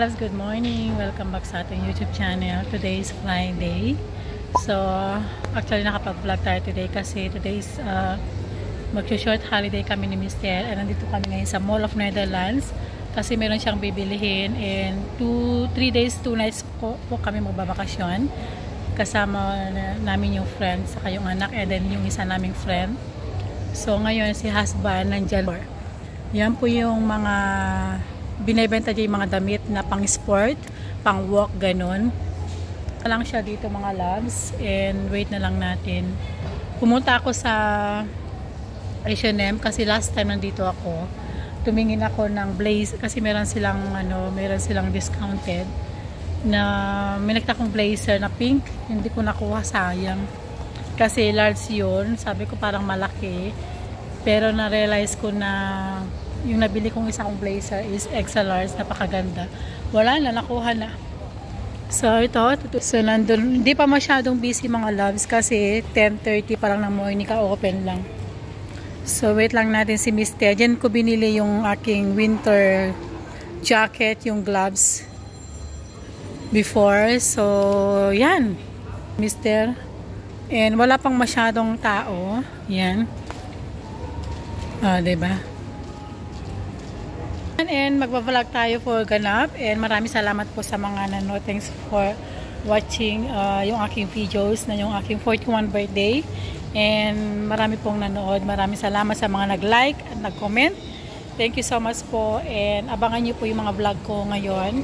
loves, good morning. Welcome back sa ating YouTube channel. Today is Friday. So, actually nakapag-vlog tayo today kasi today is mag-short holiday kami ni Mr. And nandito kami ngayon sa Mall of Netherlands kasi meron siyang bibilihin and 3 days, 2 nights po kami magbabakasyon. Kasama namin yung friend saka yung anak and then yung isa naming friend. So, ngayon si husband nandyan. Yan po yung mga binibenta dyan, yung mga damit na pang sport, pang walk, ganun. Lang siya dito mga loves and wait na lang natin. Pumunta ako sa H&M kasi last time nandito ako. Tumingin ako ng blazer kasi meron silang discounted na may nakita kong blazer na pink. Hindi ko nakuha, sayang. Kasi large yun. Sabi ko parang malaki. Pero na-realize ko na yung nabili kong isang blazer is extra large, napakaganda. Wala na, nakuha na. So ito, nandun, hindi pa masyadong busy mga loves kasi 10:30 pa lang ng morning ka-open lang. So wait lang natin si Mr. Diyan ko binili yung aking winter jacket, yung gloves before. So yan, Mr. And wala pang masyadong tao. Yan. Diba? And magbablog tayo for ganap and maraming salamat po sa mga nanonood. Thanks for watching yung aking videos na yung aking 41 birthday and marami pong nanood. Maraming salamat sa mga nag-like at nag-comment. Thank you so much po and abangan nyo po yung mga vlog ko ngayon.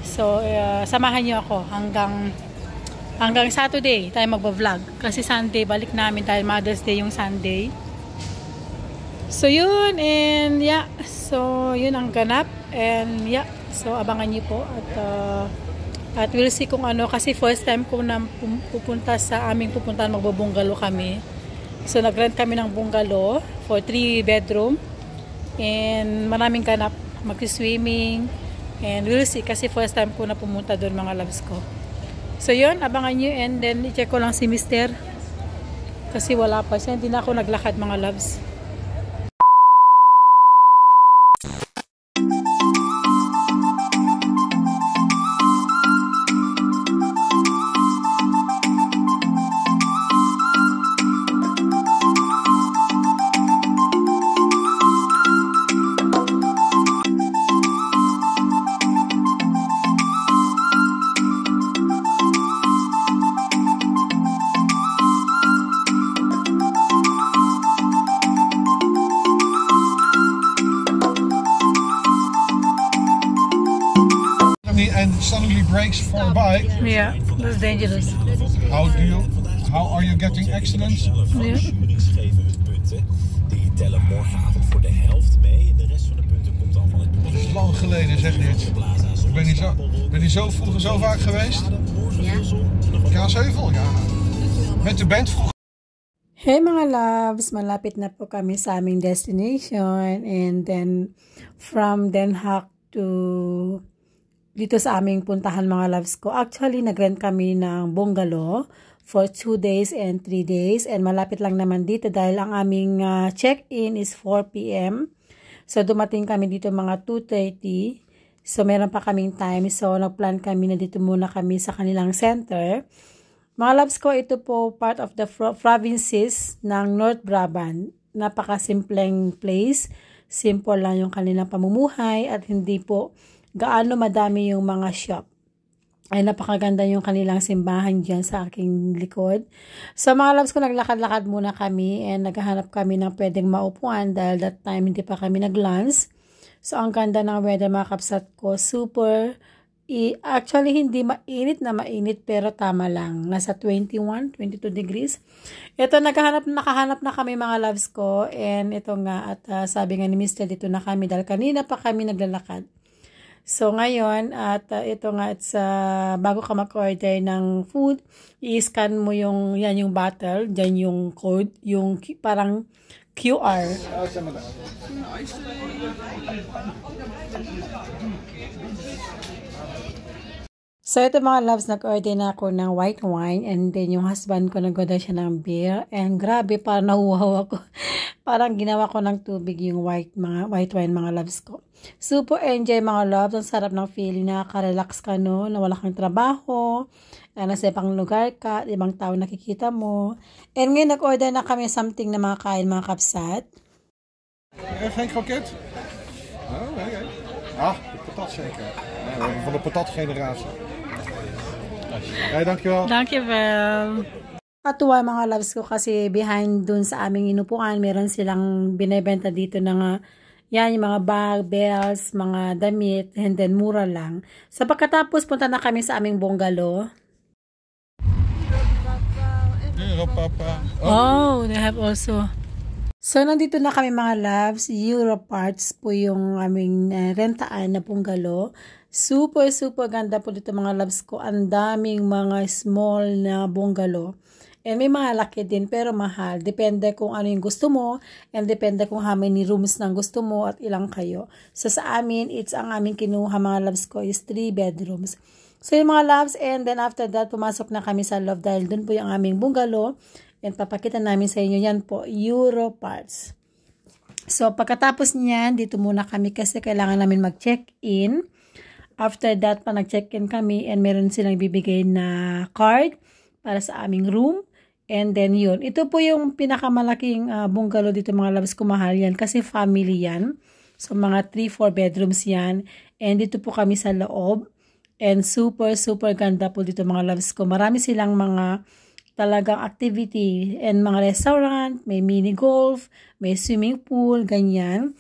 So samahan nyo ako hanggang Saturday tayo magbablog kasi Sunday balik namin dahil Mother's Day yung Sunday. So yun, and yeah, so yun ang ganap and yeah, so abangan niyo po at we'll see kung ano kasi first time ko na pupunta sa aming pupuntahan, magbubungalo kami. So nag-rent kami ng bungalow for 3 bedroom and maraming ganap, mag-swimming and we'll see kasi first time ko na pumunta doon mga loves ko. So yun, abangan niyo and then i-check ko lang si Mr. kasi wala pa siya, hindi na ako naglakad mga loves. And suddenly brakes for a bike. Yeah, that's dangerous. How are you getting accidents? Yeah. Die tellen morgenavond voor de helft mee. De rest van de punten komt dan van het Dat is lang geleden, zeg dit. Ik ben niet zo vroeger zo vaak geweest. Ja. Kaasheuvel, ja. Met de band vroeger. Hey mga loves, malapit na po kami sa aming destination and then from Den Haag to dito sa aming puntahan mga loves ko. Actually, nag-rent kami ng bungalow for 2 days and 3 days. And malapit lang naman dito dahil ang aming check-in is 4 p.m. So, dumating kami dito mga 2:30. So, meron pa kaming time. So, nag-plan kami na dito muna kami sa kanilang center. Mga loves ko, ito po part of the provinces ng North Brabant. Napaka-simpleng place. Simple lang yung kanilang pamumuhay at hindi po gaano madami yung mga shop. Ay napakaganda yung kanilang simbahan dyan sa aking likod. So mga loves ko, naglakad-lakad muna kami and naghahanap kami ng pwedeng maupuan dahil that time hindi pa kami nag-lunch. So ang ganda ng weather mga kapsat ko. Super. Actually hindi mainit na mainit pero tama lang. Nasa 21, 22 degrees. Ito nakahanap na kami mga loves ko and ito nga at sabi nga ni Mr. dito na kami dahil kanina pa kami naglalakad. So, ngayon, at ito nga, bago ka mag-order ng food, i-scan mo yung bottle, dyan yung code, yung parang QR. So, ito mga loves, nag-order na ako ng white wine and then yung husband ko nag-order siya ng beer and grabe, parang nahuhaw ako. Parang ginawa ko ng tubig yung white wine mga loves ko. Super enjoy mga loves, ang sarap ng feeling, nakaka-relax ka no, na wala kang trabaho, nasa ibang lugar ka, ibang tao nakikita mo. And ngayon nag-order na kami something na mga kain mga kapsat. Geen kroket? Oh, nee. Ah, de patat zeker. Van de patatgeneratie. Hey, dankjewel. Dankjewel. Katuwa mga loves ko kasi behind dun sa aming inupuan, meron silang binebenta dito ng yan, yung mga bag, bells, mga damit, and then mura lang. So pagkatapos punta na kami sa aming bungalow. Oh, they have also. So, nandito na kami mga loves. Europarts po yung aming rentaan na bungalow. Super ganda po dito mga loves ko. Ang daming mga small na bungalow. And may mga laki din pero mahal. Depende kung ano yung gusto mo and depende kung how many rooms nang gusto mo at ilang kayo. So, sa amin, ang aming kinuha mga loves ko is 3 bedrooms. So, yung mga loves, and then after that, pumasok na kami sa love dahil dun po yung aming bungalow. And papakita namin sa inyo yan po, Europarts. So, pagkatapos niyan, dito muna kami kasi kailangan namin mag-check-in. After that, pa nag-check-in kami and meron silang bibigay na card para sa aming room. And then yun. Ito po yung pinakamalaking bungalow dito mga loves ko, mahal yan kasi family yan. So, mga 3-4 bedrooms yan. And dito po kami sa loob. And super ganda po dito mga loves ko. Marami silang mga talagang activity and mga restaurant, may mini golf, may swimming pool, ganyan.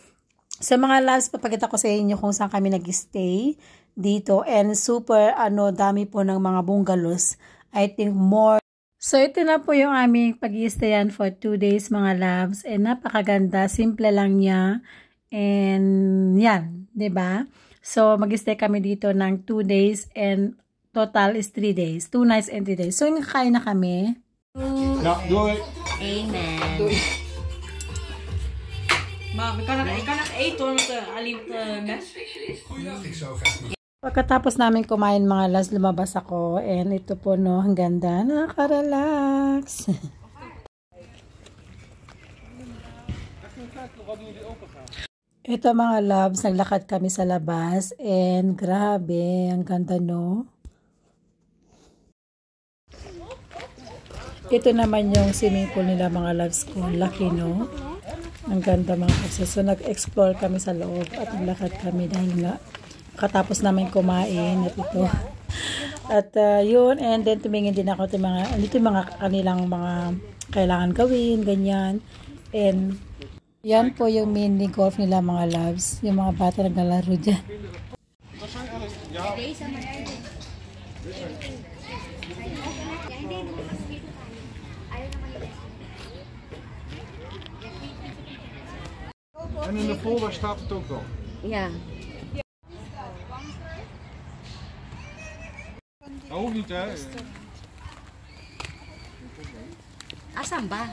Sa mga loves, papakita ko sa inyo kung saan kami nag-stay dito and super dami po ng mga bungalows. I think more. So ito na po yung aming pag-i-stayan for 2 days mga loves and napakaganda, simple lang niya and yan, 'di ba? So mag-stay kami dito ng 2 days and total is 3 days. 2 nights and 3 days. So, kain na kami. Ja, doei. Amen. Doei. Maar ik kan nog eten hoor, met alleen mes. Goeiedag, ik zou graag niet. Pagkatapos namin kumain mga las, lumabas ako. And ito po no, ang ganda. Nakaka-relax. Ito mga loves, naglakad kami sa labas. And grabe, ang ganda no. Ito naman yung swimming pool nila mga loves ko. Laki no? Ang ganda mga kapsa. So nag-explore kami sa loob at naglakad kami dahil nga katapos namin kumain at ito. At yun, and then tumingin din ako dito mga kanilang mga kailangan gawin, ganyan. And yan po yung mini golf nila mga loves. Yung mga bata naglalaro dyan. En in de folder staat het ook wel. Ja. Dat hoeft niet, hè? Asan ba?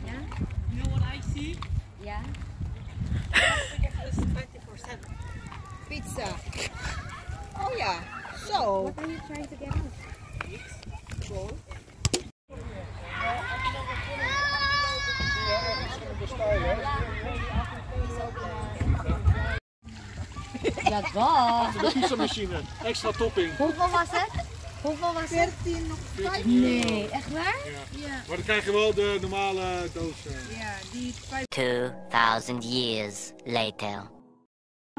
Ja? You know what I see? Ja. Pizza. Oh yeah. So. What are you trying to get out? Ja, God. De pizzamachine, extra topping. Hoeveel was het? Hoeveel was het? 14. Nee, echt waar? Ja. Maar dan krijg je wel de normale doos. Ja, die 5. 2,000 years later.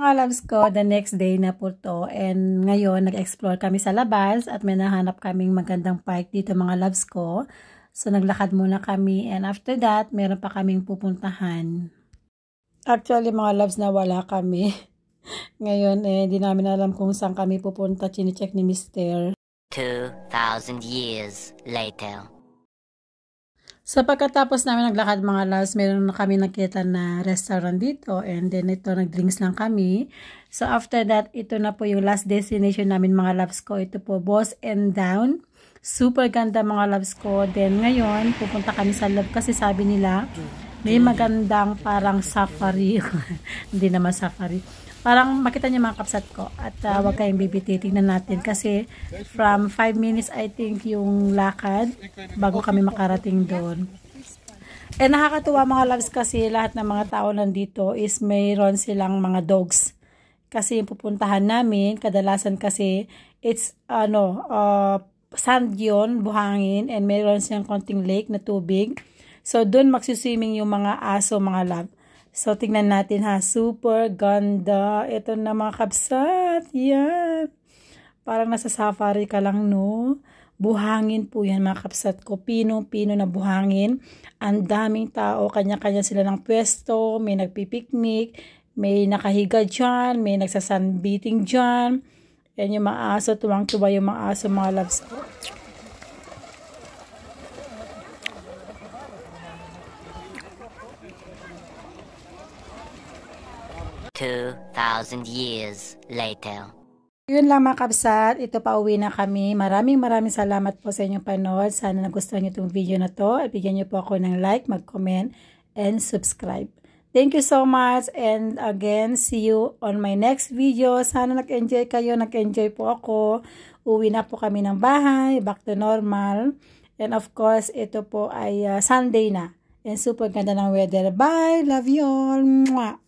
Mga loves ko, the next day na po to. And ngayon, nag-explore kami sa labas at may nahanap kaming magandang park dito mga loves ko. So, naglakad muna kami. And after that, meron pa kaming pupuntahan. Actually, mga loves na wala kami. Ngayon, di namin alam kung saan kami pupunta. Chine-check ni Mr. 2,000 years later. So, pagkatapos namin naglakad mga loves, meron na kami nakita na restaurant dito. And then, ito, nag-drinks lang kami. So, after that, ito na po yung last destination namin mga loves ko. Ito po, Boss and Down. Super ganda mga loves ko. Then, ngayon, pupunta kami sa loob kasi sabi nila, may magandang parang safari. Hindi naman safari. Parang makita niyo mga kapsat ko. At wag kayong bibiti. Tingnan natin. Kasi from 5 minutes I think yung lakad bago kami makarating doon. Nakakatuwa mga loves kasi lahat ng mga tao nandito is mayroon silang mga dogs. Kasi yung pupuntahan namin, kadalasan kasi it's sand yun, buhangin, and mayroon siyang konting lake na tubig. So doon magsiswimming yung mga aso mga love. So tingnan natin ha, super ganda. Ito na mga kabsat. Yan. Parang nasa safari ka lang, no? Buhangin po yan mga kapsat ko. Pino-pino na buhangin. Ang daming tao. Kanya-kanya sila ng pwesto. May nagpipiknik. May nakahiga dyan. May nagsasunbathing dyan. Yan yung mga aso. Tuwang-tuwa yung mga aso mga loves ko. $2,000 years later. Yun lang mga kabsat, ito pa uwi na kami. Maraming salamat po sa inyong panood. Sana nagustuhan nyo itong video na to. At bigyan nyo po ako ng like, mag-comment, and subscribe. Thank you so much. And again, see you on my next video. Sana nag-enjoy kayo. Nag-enjoy po ako. Uwi na po kami ng bahay. Back to normal. And of course, ito po ay Sunday na. And super ganda ng weather. Bye! Love you all! Mwah!